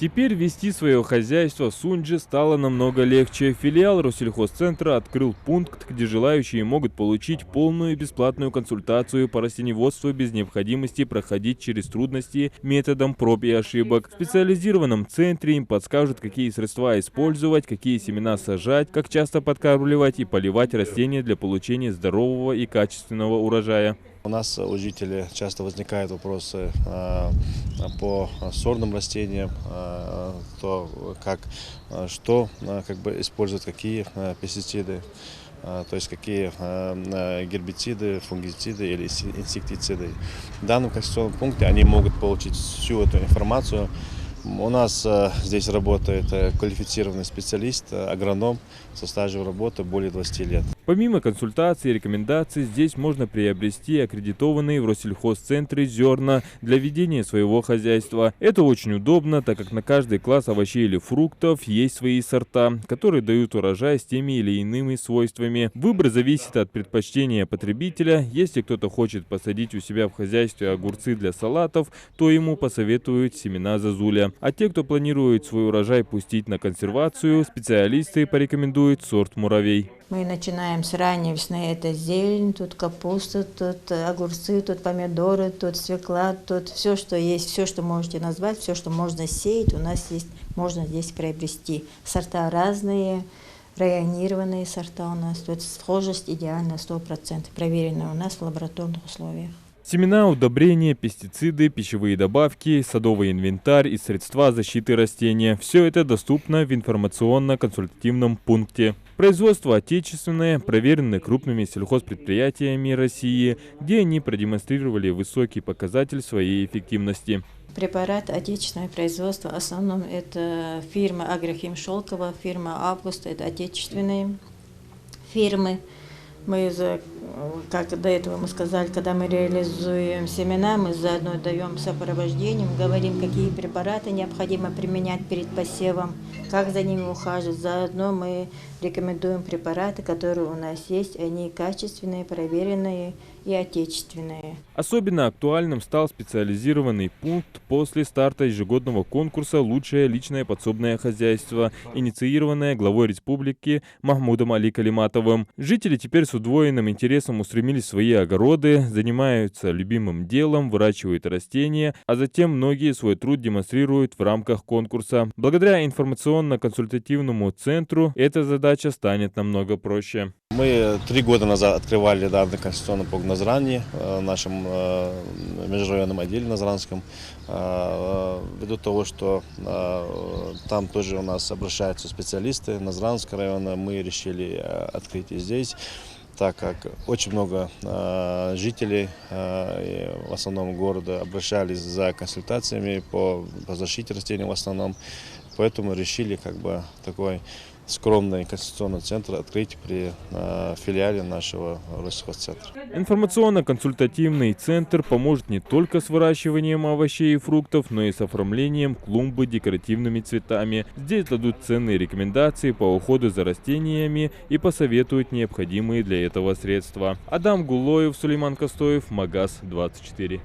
Теперь вести свое хозяйство в Сунчже стало намного легче. Филиал Россельхозцентра открыл пункт, где желающие могут получить полную и бесплатную консультацию по растениеводству без необходимости проходить через трудности методом проб и ошибок. В специализированном центре им подскажут, какие средства использовать, какие семена сажать, как часто подкармливать и поливать растения для получения здорового и качественного урожая. У нас у жителей часто возникают вопросы по сорным растениям, что использовать, какие пестициды, то есть какие гербициды, фунгициды или инсектициды. В данном конституционном пункте они могут получить всю эту информацию. У нас здесь работает квалифицированный специалист, агроном со стажем работы более 20 лет. Помимо консультаций и рекомендаций, здесь можно приобрести аккредитованные в Россельхозцентре зерна для ведения своего хозяйства. Это очень удобно, так как на каждый класс овощей или фруктов есть свои сорта, которые дают урожай с теми или иными свойствами. Выбор зависит от предпочтения потребителя. Если кто-то хочет посадить у себя в хозяйстве огурцы для салатов, то ему посоветуют семена зозуля. А те, кто планирует свой урожай пустить на консервацию, специалисты порекомендуют сорт муравей. Мы начинаем с ранней весны, это зелень, тут капуста, тут огурцы, тут помидоры, тут свекла, тут все, что есть, все, что можете назвать, все, что можно сеять, у нас есть, можно здесь приобрести. Сорта разные, районированные сорта у нас, тут схожесть идеально 100%, проверенная у нас в лабораторных условиях. Семена, удобрения, пестициды, пищевые добавки, садовый инвентарь и средства защиты растения – все это доступно в информационно-консультативном пункте. Производство отечественное, проверенное крупными сельхозпредприятиями России, где они продемонстрировали высокий показатель своей эффективности. Препарат отечественное производство, в основном это фирма Агрохим Шелково, фирма Август, это отечественные фирмы. Мы, как до этого мы сказали, когда мы реализуем семена, мы заодно даем сопровождение, говорим, какие препараты необходимо применять перед посевом, как за ними ухаживать. Заодно мы рекомендуем препараты, которые у нас есть, они качественные, проверенные и отечественные. Особенно актуальным стал специализированный пункт после старта ежегодного конкурса «Лучшее личное подсобное хозяйство», инициированное главой республики Махмудом Али Калиматовым. Жители теперь с удвоенным интересом устремились в свои огороды, занимаются любимым делом, выращивают растения, а затем многие свой труд демонстрируют в рамках конкурса. Благодаря информационно-консультативному центру эта задача станет намного проще. Мы 3 года назад открывали данный конституционный пункт в Назране, в нашем межрайонном отделе Назранском. Ввиду того, что там тоже у нас обращаются специалисты Назранского района, мы решили открыть и здесь, так как очень много жителей, в основном города, обращались за консультациями по защите растений в основном. Поэтому решили такой скромный консультационный центр открыть при филиале нашего Россельхозцентра. Информационно-консультативный центр поможет не только с выращиванием овощей и фруктов, но и с оформлением клумбы декоративными цветами. Здесь дадут ценные рекомендации по уходу за растениями и посоветуют необходимые для этого средства. Адам Гулоев, Сулейман Костоев, Магаз 24.